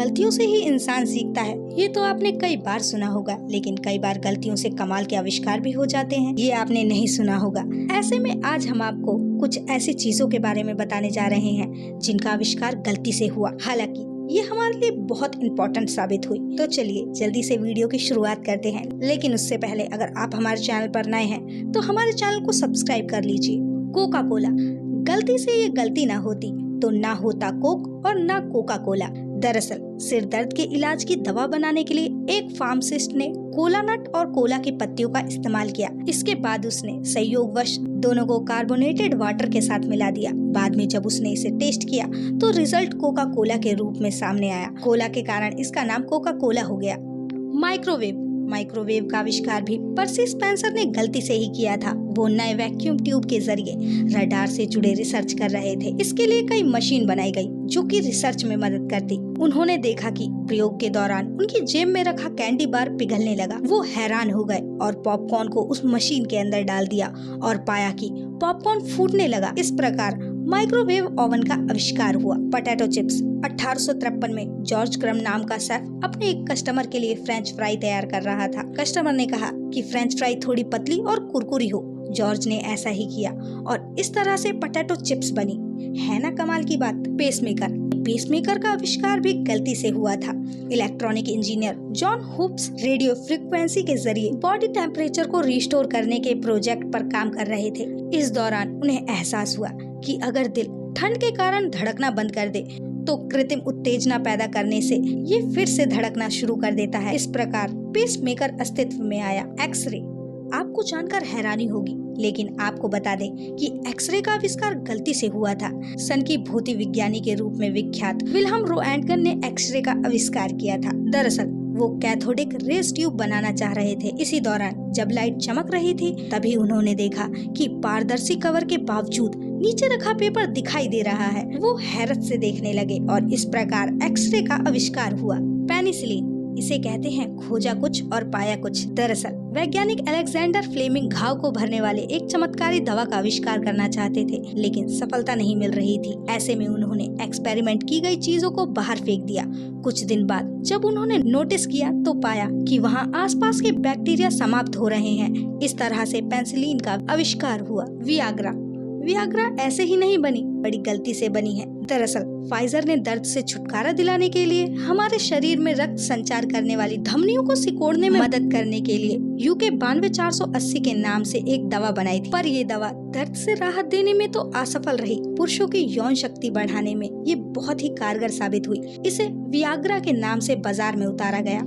गलतियों से ही इंसान सीखता है, ये तो आपने कई बार सुना होगा, लेकिन कई बार गलतियों से कमाल के आविष्कार भी हो जाते हैं, ये आपने नहीं सुना होगा। ऐसे में आज हम आपको कुछ ऐसी चीजों के बारे में बताने जा रहे हैं जिनका आविष्कार गलती से हुआ, हालांकि ये हमारे लिए बहुत इम्पोर्टेंट साबित हुई। तो चलिए जल्दी से वीडियो की शुरुआत करते हैं, लेकिन उससे पहले अगर आप हमारे चैनल पर नए हैं तो हमारे चैनल को सब्सक्राइब कर लीजिए। कोका कोला, गलती से ये गलती ना होती तो ना होता कोक और ना कोका कोला। दरअसल सिर दर्द के इलाज की दवा बनाने के लिए एक फार्मासिस्ट ने कोला नट और कोला की पत्तियों का इस्तेमाल किया। इसके बाद उसने संयोगवश दोनों को कार्बोनेटेड वाटर के साथ मिला दिया। बाद में जब उसने इसे टेस्ट किया तो रिजल्ट कोका कोला के रूप में सामने आया। कोला के कारण इसका नाम कोका कोला हो गया। माइक्रोवेव का आविष्कार भी पर्सी स्पेंसर ने गलती से ही किया था। वो नए वैक्यूम ट्यूब के जरिए रडार से जुड़े रिसर्च कर रहे थे। इसके लिए कई मशीन बनाई गई जो कि रिसर्च में मदद करती। उन्होंने देखा कि प्रयोग के दौरान उनकी जेब में रखा कैंडी बार पिघलने लगा। वो हैरान हो गए और पॉपकॉर्न को उस मशीन के अंदर डाल दिया और पाया कि पॉपकॉर्न फूटने लगा। इस प्रकार माइक्रोवेव ओवन का आविष्कार हुआ। पोटैटो चिप्स, 1853 में जॉर्ज क्रम नाम का शेफ अपने एक कस्टमर के लिए फ्रेंच फ्राई तैयार कर रहा था। कस्टमर ने कहा कि फ्रेंच फ्राई थोड़ी पतली और कुरकुरी हो। जॉर्ज ने ऐसा ही किया और इस तरह से पोटैटो चिप्स बनी। है ना कमाल की बात। पेसमेकर का आविष्कार भी गलती से हुआ था। Electronic engineer John hoops radio frequency के जरिए बॉडी टेम्परेचर को रिस्टोर करने के प्रोजेक्ट पर काम कर रहे थे। इस दौरान उन्हें एहसास हुआ कि अगर दिल ठंड के कारण धड़कना बंद कर दे तो कृत्रिम उत्तेजना पैदा करने से ये फिर से धड़कना शुरू कर देता है। इस प्रकार पेसमेकर अस्तित्व में आया। एक्सरे, आपको जानकर हैरानी होगी, लेकिन आपको बता दें कि एक्सरे का आविष्कार गलती से हुआ था। सन की भौतिक विज्ञानी के रूप में विख्यात विल्हम रोएंटगन ने एक्सरे का आविष्कार किया था। दरअसल वो कैथोडिक रेज ट्यूब बनाना चाह रहे थे। इसी दौरान जब लाइट चमक रही थी तभी उन्होंने देखा कि पारदर्शी कवर के बावजूद नीचे रखा पेपर दिखाई दे रहा है। वो हैरत से देखने लगे और इस प्रकार एक्सरे का आविष्कार हुआ। पेनिसिलिन, इसे कहते हैं खोजा कुछ और पाया कुछ। दरअसल वैज्ञानिक अलेक्जेंडर फ्लेमिंग घाव को भरने वाले एक चमत्कारी दवा का आविष्कार करना चाहते थे, लेकिन सफलता नहीं मिल रही थी। ऐसे में उन्होंने एक्सपेरिमेंट की गई चीजों को बाहर फेंक दिया। कुछ दिन बाद जब उन्होंने नोटिस किया तो पाया कि वहाँ आसपास के बैक्टीरिया समाप्त हो रहे हैं। इस तरह से पेनिसिलिन का आविष्कार हुआ। वियाग्रा ऐसे ही नहीं बनी, बड़ी गलती से बनी है। दरअसल फाइजर ने दर्द से छुटकारा दिलाने के लिए हमारे शरीर में रक्त संचार करने वाली धमनियों को सिकोड़ने में मदद करने के लिए यूके 92-480 के नाम से एक दवा बनाई थी। पर ये दवा दर्द से राहत देने में तो असफल रही, पुरुषों की यौन शक्ति बढ़ाने में ये बहुत ही कारगर साबित हुई। इसे वियाग्रा के नाम से बाजार में उतारा गया।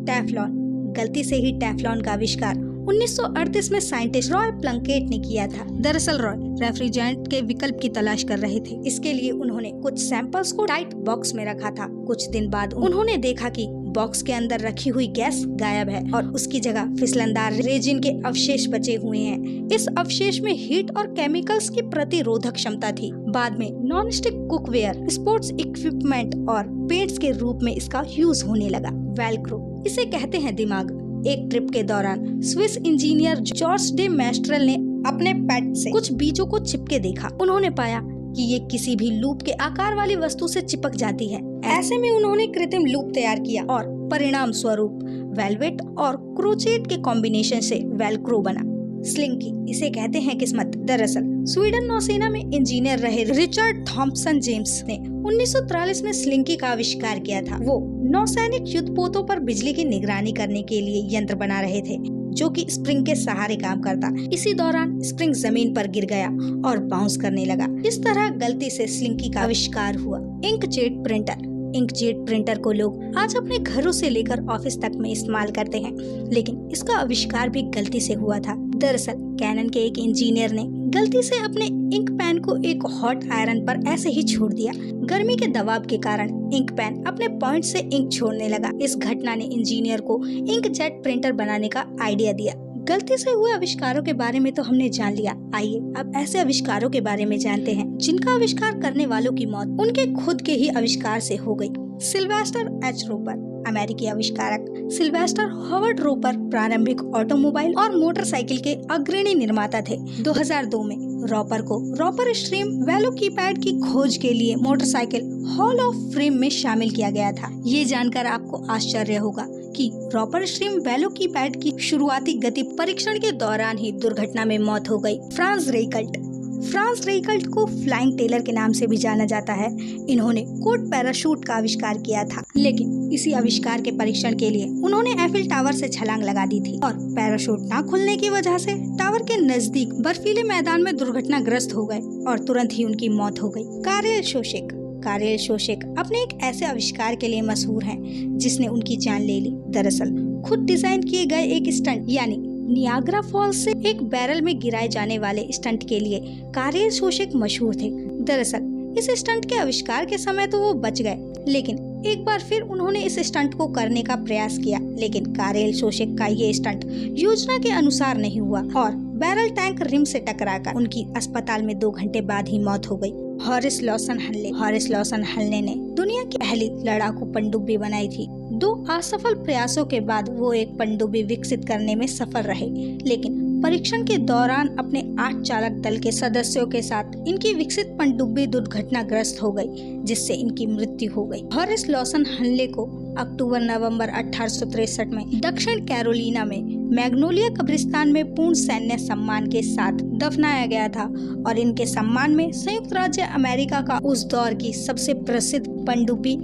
टेफ्लॉन, गलती से ही टेफ्लॉन का आविष्कार 1938 में साइंटिस्ट रॉय प्लंकेट ने किया था। दरअसल रॉय रेफ्रिजरेंट के विकल्प की तलाश कर रहे थे। इसके लिए उन्होंने कुछ सैंपल्स को टाइट बॉक्स में रखा था। कुछ दिन बाद उन्होंने देखा कि बॉक्स के अंदर रखी हुई गैस गायब है और उसकी जगह फिसलनदार रेजिन के अवशेष बचे हुए हैं। इस अवशेष में हीट और केमिकल्स की प्रतिरोधक क्षमता थी। बाद में non stick cookware, sports equipment और पेंट्स के रूप में इसका यूज होने लगा। वेल्क्रो, इसे कहते हैं दिमाग। एक ट्रिप के दौरान स्विस इंजीनियर जॉर्ज डे मेस्ट्रेल ने अपने पैट से कुछ बीजों को चिपके देखा। उन्होंने पाया कि ये किसी भी लूप के आकार वाली वस्तु से चिपक जाती है। ऐसे में उन्होंने कृत्रिम लूप तैयार किया और परिणाम स्वरूप वेलवेट और क्रोचेट के कॉम्बिनेशन से वेलक्रो बना। स्लिंकी, इसे कहते हैं किस्मत। दरअसल स्वीडन नौसेना में इंजीनियर रहे रिचर्ड थॉम्पसन जेम्स ने 1943 में स्लिंकी का आविष्कार किया था। वो नौसैनिक युद्धपोतों पर बिजली की निगरानी करने के लिए यंत्र बना रहे थे जो कि स्प्रिंग के सहारे काम करता। इसी दौरान स्प्रिंग जमीन पर गिर गया और बाउंस करने लगा। इस तरह गलती से स्लिंकी का आविष्कार हुआ। इंकजेट प्रिंटर को लोग आज अपने घरों से लेकर ऑफिस तक में इस्तेमाल करते हैं, लेकिन इसका आविष्कार भी गलती से हुआ था। दरअसल कैनन के एक इंजीनियर ने गलती से अपने इंक पेन को एक हॉट आयरन पर ऐसे ही छोड़ दिया। गर्मी के दबाव के कारण इंक पेन अपने पॉइंट से इंक छोड़ने लगा। इस घटना ने इंजीनियर को इंकजेट प्रिंटर बनाने का आइडिया दिया। गलती से हुए आविष्कारों के बारे में तो हमने जान लिया। आइए अब ऐसे आविष्कारों के बारे में जानते हैं जिनका आविष्कार करने वालों की मौत उनके खुद के ही आविष्कार से हो गई। सिल्वेस्टर एच रोपर, अमेरिकी आविष्कारक सिल्वेस्टर हॉवर्ड रोपर प्रारंभिक ऑटोमोबाइल और मोटरसाइकिल के अग्रणी निर्माता थे। 2002 में रॉपर को रॉपर स्ट्रीम वेलोकीपैड की खोज के लिए मोटरसाइकिल हॉल ऑफ फेम में शामिल किया गया था। ये जानकर आपको आश्चर्य होगा कि रॉपर स्ट्रीम वेलोकीपैड की शुरुआती गति परीक्षण के दौरान ही दुर्घटना में मौत हो गई। फ्रांस रेइकल्ट को फ्लाइंग टेलर के नाम से भी जाना जाता है। इन्होंने कोट पैराशूट का आविष्कार किया था, लेकिन इसी आविष्कार के परीक्षण के लिए उन्होंने एफिल टावर से छलांग लगा दी थी और पैराशूट न खुलने की वजह से टावर के नजदीक बर्फीले मैदान में दुर्घटनाग्रस्त हो गए और तुरंत ही उनकी मौत हो गई। कारेल शोशेक अपने एक ऐसे आविष्कार के लिए मशहूर हैं जिसने उनकी जान ले ली। दरअसल खुद डिजाइन किए गए एक स्टंट यानी नियाग्रा फॉल्स से एक बैरल में गिराए जाने वाले स्टंट के लिए कारेल शोशेक मशहूर थे। दरअसल इस स्टंट के आविष्कार के समय तो वो बच गए, लेकिन एक बार फिर उन्होंने इस स्टंट को करने का प्रयास किया, लेकिन कारेल शोशेक का ये स्टंट योजना के अनुसार नहीं हुआ और बैरल टैंक रिम से टकराकर उनकी अस्पताल में 2 घंटे बाद ही मौत हो गई। हॉरिस लॉसन हनले ने दुनिया की पहली लड़ाकू पनडुब्बी बनाई थी। 2 असफल प्रयासों के बाद वो एक पनडुब्बी विकसित करने में सफल रहे, लेकिन परीक्षण के दौरान अपने 8 चालक दल के सदस्यों के साथ इनकी विकसित पनडुब्बी दुर्घटनाग्रस्त हो गई, जिससे इनकी मृत्यु हो गई। हॉरिस लॉसन हनले को अक्टूबर-नवंबर 1863 में दक्षिण कैरोलिना में मैग्नोलिया कब्रिस्तान में पूर्ण सैन्य सम्मान के साथ दफनाया गया था और इनके सम्मान में संयुक्त राज्य अमेरिका का उस दौर की सबसे प्रसिद्ध पनडुब्बी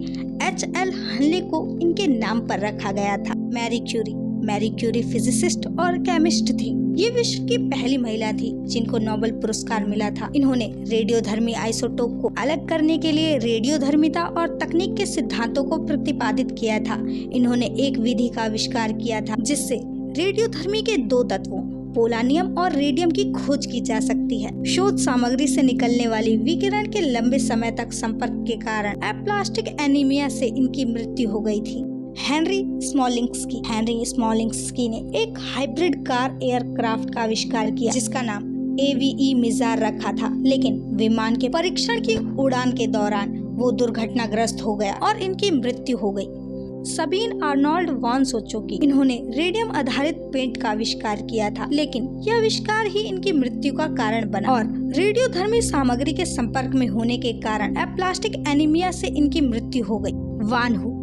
HL हनले को इनके नाम पर रखा गया था। मैरी क्यूरी फिजिसिस्ट और केमिस्ट थी। ये विश्व की पहली महिला थी जिनको नोबेल पुरस्कार मिला था। इन्होंने रेडियोधर्मी आइसोटोप को अलग करने के लिए रेडियोधर्मिता और तकनीक के सिद्धांतों को प्रतिपादित किया था। इन्होंने एक विधि का आविष्कार किया था जिससे रेडियोधर्मी के 2 तत्वों पोलानियम और रेडियम की खोज की जा सकती है। शोध सामग्री से निकलने वाली विकिरण के लंबे समय तक संपर्क के कारण एप्लास्टिक एनीमिया से इनकी मृत्यु हो गई थी। हेनरी स्मॉलिंस्की ने एक हाइब्रिड कार एयरक्राफ्ट का आविष्कार किया जिसका नाम AVE मिजार रखा था, लेकिन विमान के परीक्षण की उड़ान के दौरान वो दुर्घटनाग्रस्त हो गया और इनकी मृत्यु हो गई। सबीन आर्नोल्ड वॉन सोचोकी, इन्होंने रेडियम आधारित पेंट का आविष्कार किया था, लेकिन यह आविष्कार ही इनकी मृत्यु का कारण बना और रेडियोधर्मी सामग्री के संपर्क में होने के कारण एप्लास्टिक एनीमिया से इनकी मृत्यु हो गई। वान हू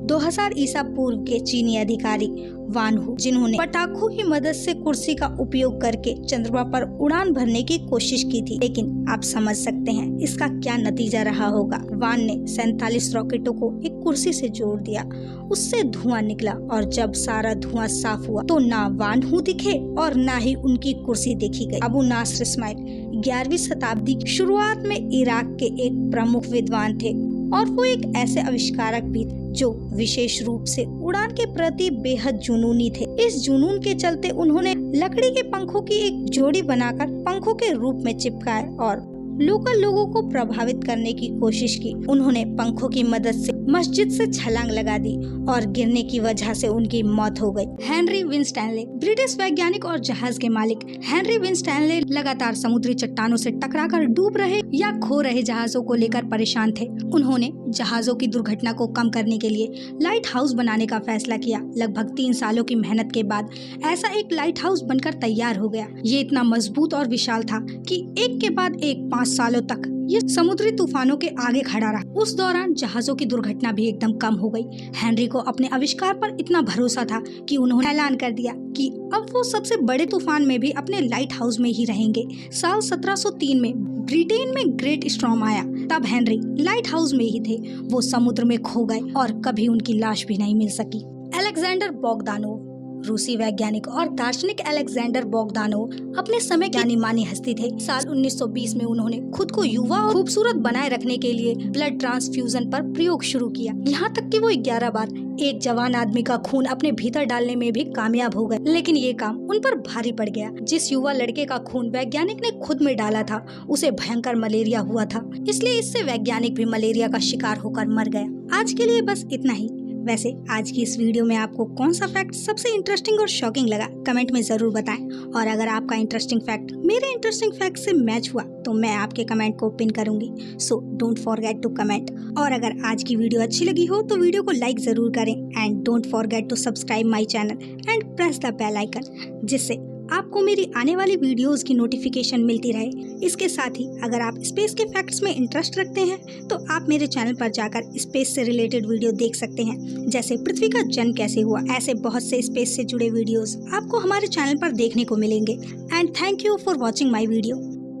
2000 ईसा पूर्व के चीनी अधिकारी वान हू, जिन्होंने पटाखों की मदद से कुर्सी का उपयोग करके चंद्रमा पर उड़ान भरने की कोशिश की थी, लेकिन आप समझ सकते हैं इसका क्या नतीजा रहा होगा। वान ने 47 रॉकेटों को एक कुर्सी से जोड़ दिया, उससे धुआं निकला और जब सारा धुआं साफ हुआ तो ना वान हू दिखे और ना ही उनकी कुर्सी देखी गई। अबू नासर इस्माइल 11वीं शताब्दी की शुरुआत में इराक के एक प्रमुख विद्वान थे और वो एक ऐसे आविष्कारक भी जो विशेष रूप से उड़ान के प्रति बेहद जुनूनी थे। इस जुनून के चलते उन्होंने लकड़ी के पंखों की एक जोड़ी बनाकर पंखों के रूप में चिपकाए और लोकल लोगों को प्रभावित करने की कोशिश की। उन्होंने पंखों की मदद से मस्जिद से छलांग लगा दी और गिरने की वजह से उनकी मौत हो गई। हेनरी विंस्टैनले, ब्रिटिश वैज्ञानिक और जहाज के मालिक हेनरी विंस्टैनले लगातार समुद्री चट्टानों से टकराकर डूब रहे या खो रहे जहाजों को लेकर परेशान थे। उन्होंने जहाजों की दुर्घटना को कम करने के लिए लाइट हाउस बनाने का फैसला किया। लगभग 3 सालों की मेहनत के बाद ऐसा एक लाइट हाउस बनकर तैयार हो गया। ये इतना मजबूत और विशाल था कि एक के बाद एक 5 सालों तक ये समुद्री तूफानों के आगे खड़ा रहा। उस दौरान जहाजों की दुर्घटना भी एकदम कम हो गई। हेनरी को अपने आविष्कार पर इतना भरोसा था कि उन्होंने ऐलान कर दिया कि अब वो सबसे बड़े तूफान में भी अपने लाइट हाउस में ही रहेंगे। साल 1703 में ब्रिटेन में ग्रेट स्टॉर्म आया, तब हेनरी लाइट हाउस में ही थे। वो समुद्र में खो गए और कभी उनकी लाश भी नहीं मिल सकी। अलेक्जेंडर बोगदानोव, रूसी वैज्ञानिक और दार्शनिक अलेक्जेंडर बोगदानोव अपने समय जानी मानी हस्ती थे। साल 1920 में उन्होंने खुद को युवा और खूबसूरत बनाए रखने के लिए ब्लड ट्रांसफ्यूजन पर प्रयोग शुरू किया। यहाँ तक कि वो 11 बार एक जवान आदमी का खून अपने भीतर डालने में भी कामयाब हो गए, लेकिन ये काम उन पर भारी पड़ गया। जिस युवा लड़के का खून वैज्ञानिक ने खुद में डाला था उसे भयंकर मलेरिया हुआ था, इसलिए इससे वैज्ञानिक भी मलेरिया का शिकार होकर मर गया। आज के लिए बस इतना ही। वैसे आज की इस वीडियो में आपको कौन सा फैक्ट सबसे इंटरेस्टिंग और शॉकिंग लगा, कमेंट में जरूर बताएं। और अगर आपका इंटरेस्टिंग फैक्ट मेरे इंटरेस्टिंग फैक्ट से मैच हुआ तो मैं आपके कमेंट को पिन करूंगी। So don't forget to comment. और अगर आज की वीडियो अच्छी लगी हो तो वीडियो को लाइक जरूर करें and don't forget to subscribe my channel and press the bell icon, जिससे आपको मेरी आने वाली वीडियोस की नोटिफिकेशन मिलती रहे। इसके साथ ही अगर आप स्पेस के फैक्ट्स में इंटरेस्ट रखते हैं तो आप मेरे चैनल पर जाकर स्पेस से रिलेटेड वीडियो देख सकते हैं, जैसे पृथ्वी का जन्म कैसे हुआ। ऐसे बहुत से स्पेस से जुड़े वीडियोस आपको हमारे चैनल पर देखने को मिलेंगे। And thank you for watching my video.